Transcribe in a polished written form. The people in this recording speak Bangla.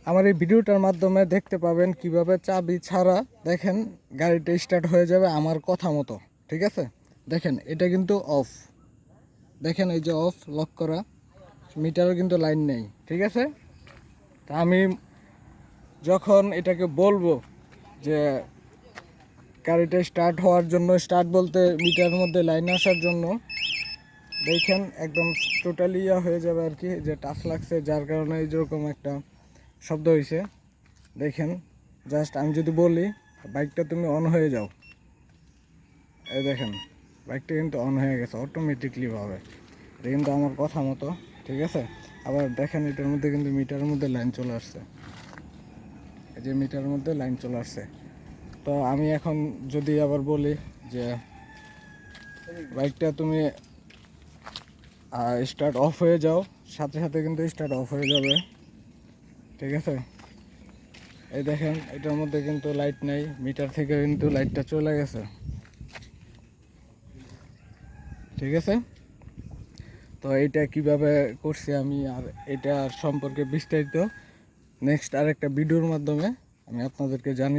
আমার এই ভিডিওটার মাধ্যমে দেখতে পাবেন কিভাবে চাবি ছাড়া দেখেন গাড়িটা স্টার্ট হয়ে যাবে আমার কথা মতো। ঠিক আছে, দেখেন এটা কিন্তু অফ, দেখেন এই যে অফ লক করা, মিটারও কিন্তু লাইন নেই। ঠিক আছে, তা আমি যখন এটাকে বলবো যে গাড়িটা স্টার্ট হওয়ার জন্য, স্টার্ট বলতে মিটারের মধ্যে লাইন আসার জন্য, দেখেন একদম টোটালি হয়ে যাবে আর কি, যে টাচ লাগছে যার কারণে যেরকম একটা শব্দ হয়েছে। দেখেন জাস্ট আমি যদি বলি বাইকটা তুমি অন হয়ে যাও, এই দেখেন বাইকটা কিন্তু অন হয়ে গেছে অটোমেটিকলি ভাবে। এটা কিন্তু আমার কথা মতো। ঠিক আছে, আবার দেখেন এটার মধ্যে কিন্তু মিটারের মধ্যে লাইন চলে আসছে, এই যে মিটারের মধ্যে লাইন চলে আসছে। তো আমি এখন যদি আবার বলি যে বাইকটা তুমি স্টার্ট অফ হয়ে যাও, সাথে সাথে কিন্তু স্টার্ট অফ হয়ে যাবে। ঠিক আছে, এই দেখেন এটার মধ্যে কিন্তু লাইট নেই, মিটার থেকে কিন্তু লাইটটা চলে গেছে। ঠিক আছে, তো এইটা কিভাবে করছি আমি, আর এটা সম্পর্কে বিস্তারিত নেক্সট আরেকটা ভিডিওর মাধ্যমে আমি আপনাদেরকে জানি।